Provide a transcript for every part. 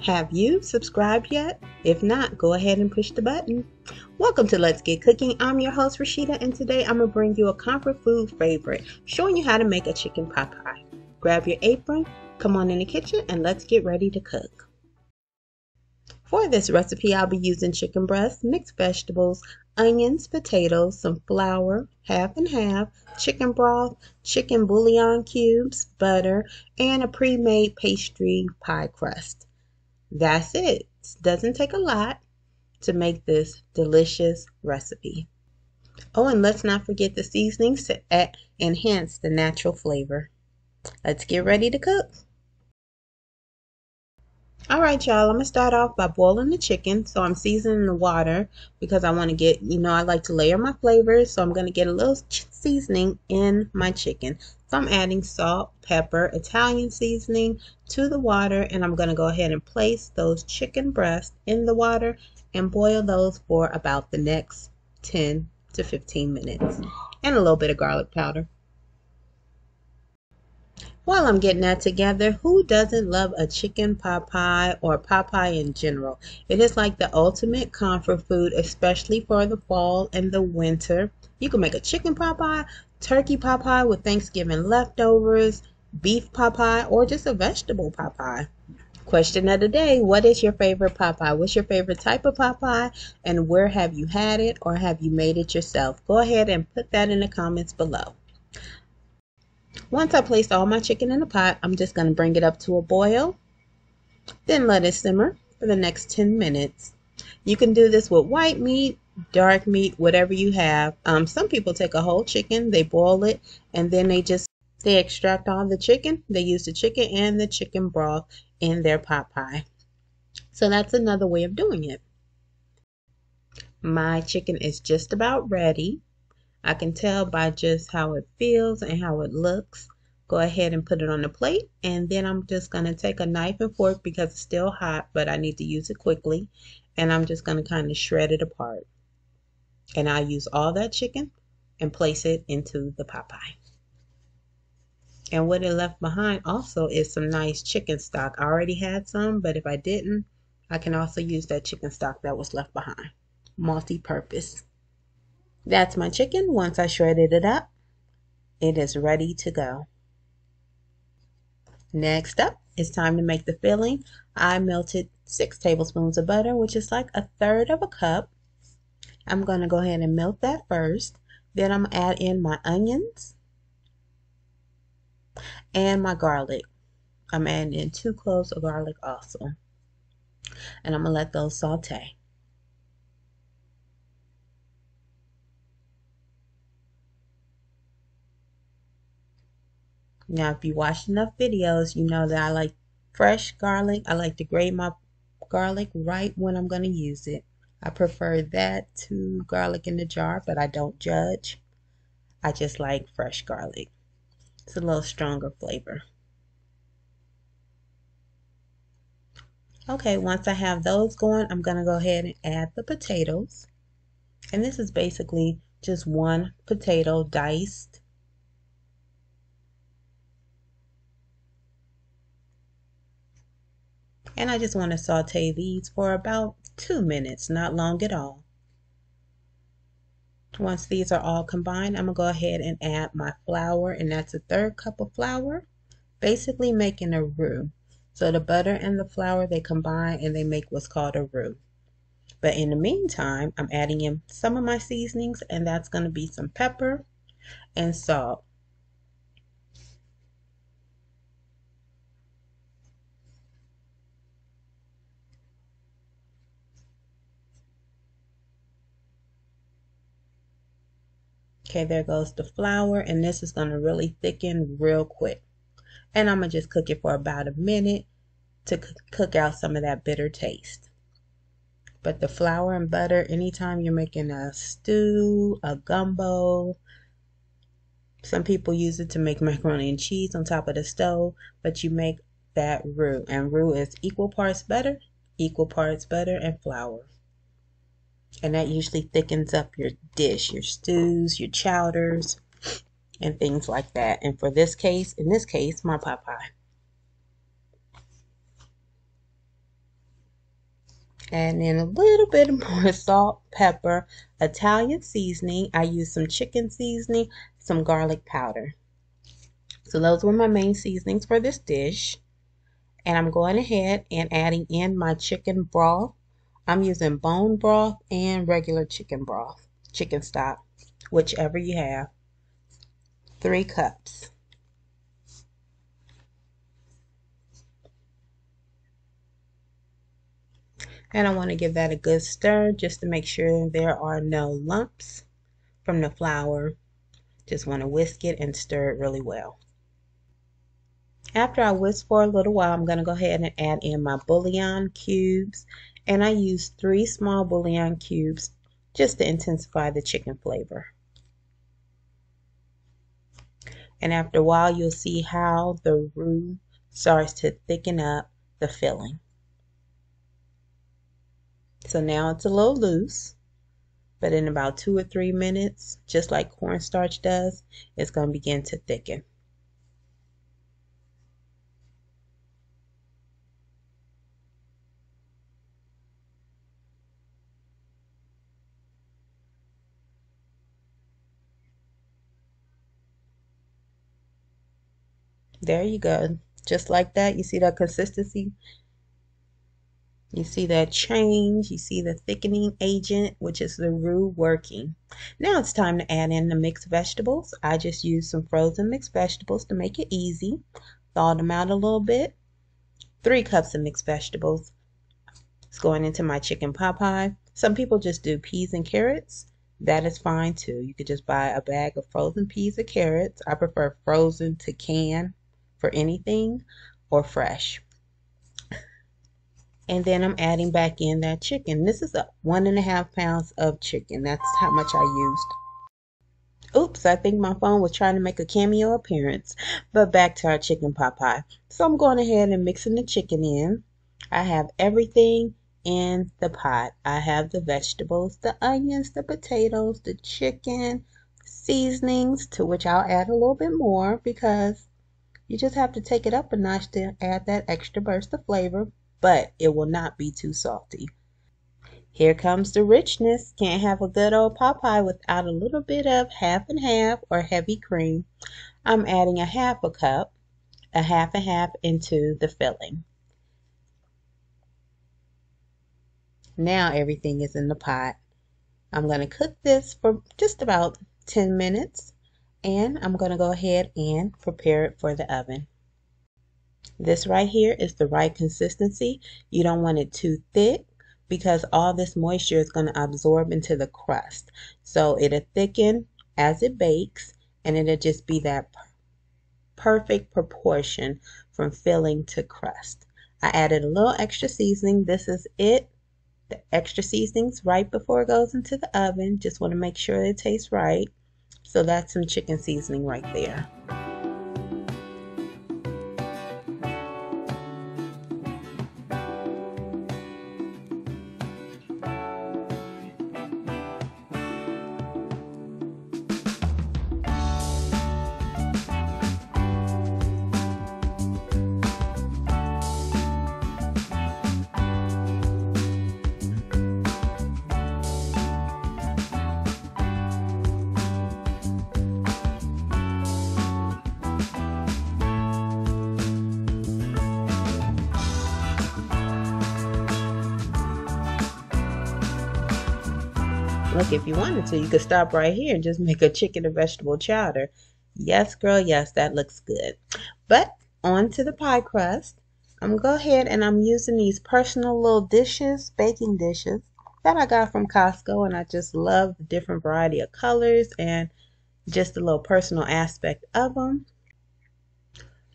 Have you subscribed yet? If not, go ahead and push the button. Welcome to Let's Get Cooking. I'm your host Rashida, and today I'm going to bring you a comfort food favorite, showing you how to make a chicken pot pie. Grab your apron, come on in the kitchen, and let's get ready to cook. For this recipe, I'll be using chicken breast, mixed vegetables, onions, potatoes, some flour, half and half, chicken broth, chicken bouillon cubes, butter, and a pre-made pastry pie crust. That's it. It doesn't take a lot to make this delicious recipe. Oh, and let's not forget the seasonings to enhance the natural flavor. Let's get ready to cook. Alright, y'all, I'm going to start off by boiling the chicken. So I'm seasoning the water because I want to get, I like to layer my flavors. So I'm going to get a little seasoning in my chicken. So I'm adding salt, pepper, Italian seasoning to the water. And I'm going to go ahead and place those chicken breasts in the water and boil those for about the next 10 to 15 minutes. And a little bit of garlic powder. While I'm getting that together, who doesn't love a chicken pot pie or pot pie in general? It is like the ultimate comfort food, especially for the fall and the winter. You can make a chicken pot pie, turkey pot pie with Thanksgiving leftovers, beef pot pie, or just a vegetable pot pie. Question of the day, what is your favorite pot pie? What's your favorite type of pot pie? And where have you had it or have you made it yourself? Go ahead and put that in the comments below. Once I place all my chicken in the pot, I'm just going to bring it up to a boil, then let it simmer for the next 10 minutes. You can do this with white meat, dark meat, whatever you have. Some people take a whole chicken, they boil it, and then they extract all the chicken. They use the chicken and the chicken broth in their pot pie. So that's another way of doing it. My chicken is just about ready. I can tell by just how it feels and how it looks. Go ahead and put it on the plate, and then I'm just going to take a knife and fork because it's still hot, but I need to use it quickly, and I'm just going to kind of shred it apart. And I'll use all that chicken and place it into the pot pie. And what it left behind also is some nice chicken stock. I already had some, but if I didn't, I can also use that chicken stock that was left behind. Multi-purpose. That's my chicken. Once I shredded it up, it is ready to go. Next up, it's time to make the filling. I melted 6 tablespoons of butter, which is like 1/3 of a cup. I'm going to go ahead and melt that first. Then I'm going to add in my onions and my garlic. I'm adding in 2 cloves of garlic also. And I'm going to let those saute. Now, if you watch enough videos, you know that I like fresh garlic. I like to grate my garlic right when I'm going to use it. I prefer that to garlic in the jar, but I don't judge. I just like fresh garlic. It's a little stronger flavor. Okay, once I have those going, I'm going to go ahead and add the potatoes. And this is basically just 1 potato diced. And I just want to saute these for about 2 minutes, not long at all. Once these are all combined, I'm going to go ahead and add my flour, and that's 1/3 cup of flour, basically making a roux. So the butter and the flour, they combine and they make what's called a roux. But in the meantime, I'm adding in some of my seasonings, and that's going to be some pepper and salt. Okay, there goes the flour, and this is going to really thicken real quick. And I'm going to just cook it for about 1 minute to cook out some of that bitter taste. But the flour and butter, anytime you're making a stew, a gumbo, some people use it to make macaroni and cheese on top of the stove, but you make that roux. And roux is equal parts butter and flour. And that usually thickens up your dish, your stews, your chowders, and things like that. And in this case, my pot pie. Add in a little bit more salt, pepper, Italian seasoning. I use some chicken seasoning, some garlic powder. So those were my main seasonings for this dish. And I'm going ahead and adding in my chicken broth. I'm using bone broth and regular chicken broth, chicken stock, whichever you have. 3 cups. And I want to give that a good stir just to make sure there are no lumps from the flour. Just want to whisk it and stir it really well. After I whisk for a little while, I'm going to go ahead and add in my bouillon cubes. And I use 3 small bouillon cubes just to intensify the chicken flavor. And after a while, you'll see how the roux starts to thicken up the filling. So now it's a little loose, but in about 2 or 3 minutes, just like cornstarch does, it's going to begin to thicken. There you go. Just like that, you see that consistency? You see that change, you see the thickening agent, which is the roux working. Now it's time to add in the mixed vegetables. I just used some frozen mixed vegetables to make it easy. Thawed them out a little bit. 3 cups of mixed vegetables. It's going into my chicken pot pie. Some people just do peas and carrots. That is fine too. You could just buy a bag of frozen peas or carrots. I prefer frozen to can for anything or fresh. And then I'm adding back in that chicken. This is 1.5 pounds of chicken. That's how much I used. Oops, I think my phone was trying to make a cameo appearance. But back to our chicken pot pie. So I'm going ahead and mixing the chicken in. I have everything in the pot. I have the vegetables, the onions, the potatoes, the chicken, seasonings, to which I'll add a little bit more because you just have to take it up a notch to add that extra burst of flavor. But it will not be too salty. Here comes the richness. Can't have a good old pot pie without a little bit of half and half or heavy cream. I'm adding a half a cup, a half and half into the filling. Now everything is in the pot. I'm going to cook this for just about 10 minutes and I'm going to go ahead and prepare it for the oven. This right here is the right consistency. You don't want it too thick because all this moisture is going to absorb into the crust. So it'll thicken as it bakes and it'll just be that perfect proportion from filling to crust. I added a little extra seasoning. This is it. The extra seasonings right before it goes into the oven. Just want to make sure it tastes right. So that's some chicken seasoning right there. Look, if you wanted to, you could stop right here and just make a chicken and vegetable chowder. Yes, girl, yes, that looks good. But on to the pie crust. I'm going to go ahead and I'm using these personal little dishes, baking dishes that I got from Costco. And I just love the different variety of colors and just the little personal aspect of them.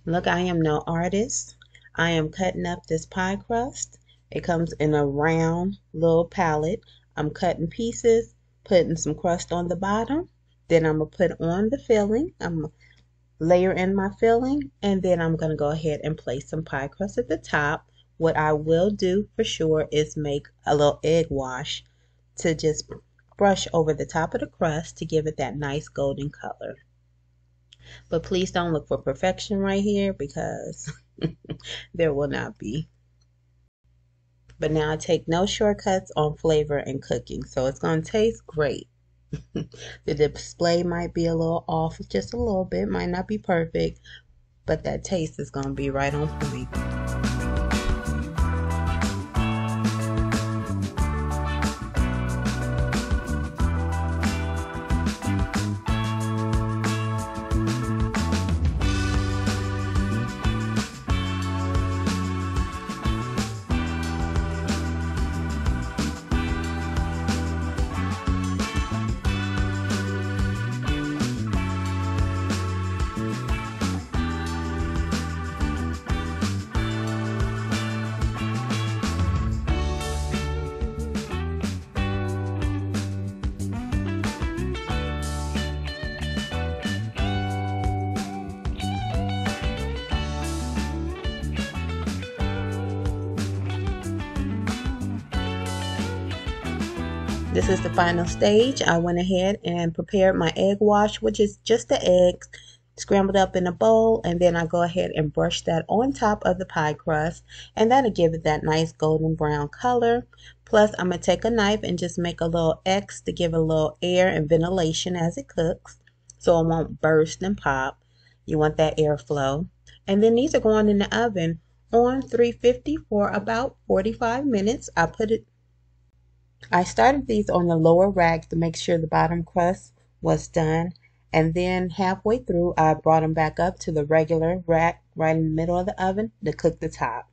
Look, I am no artist. I am cutting up this pie crust. It comes in a round little palette. I'm cutting pieces, putting some crust on the bottom. Then I'm going to put on the filling. I'm going to layer in my filling. And then I'm going to go ahead and place some pie crust at the top. What I will do for sure is make a little egg wash to just brush over the top of the crust to give it that nice golden color. But please don't look for perfection right here because there will not be. But now I take no shortcuts on flavor and cooking, so it's going to taste great. The display might be a little off, just a little bit, might not be perfect, but that taste is going to be right on point. This is the final stage. I went ahead and prepared my egg wash, which is just the eggs scrambled up in a bowl, and then I go ahead and brush that on top of the pie crust, and that'll give it that nice golden brown color. Plus, I'm going to take a knife and just make a little X to give a little air and ventilation as it cooks, so it won't burst and pop. You want that airflow. And then these are going in the oven on 350 for about 45 minutes. I started these on the lower rack to make sure the bottom crust was done, and then halfway through I brought them back up to the regular rack right in the middle of the oven to cook the top.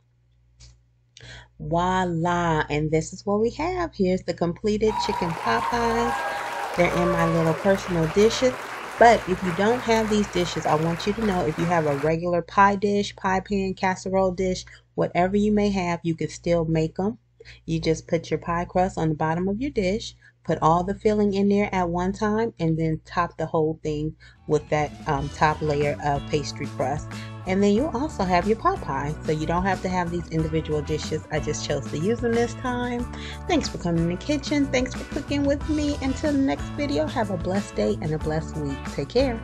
Voila! And this is what we have. Here's the completed chicken pot pies. They're in my little personal dishes. But if you don't have these dishes, I want you to know, if you have a regular pie dish, pie pan, casserole dish, whatever you may have, you can still make them. You just put your pie crust on the bottom of your dish, put all the filling in there at one time, and then top the whole thing with that top layer of pastry crust. And then you also have your pot pie, so you don't have to have these individual dishes. I just chose to use them this time. Thanks for coming in the kitchen. Thanks for cooking with me. Until the next video, have a blessed day and a blessed week. Take care.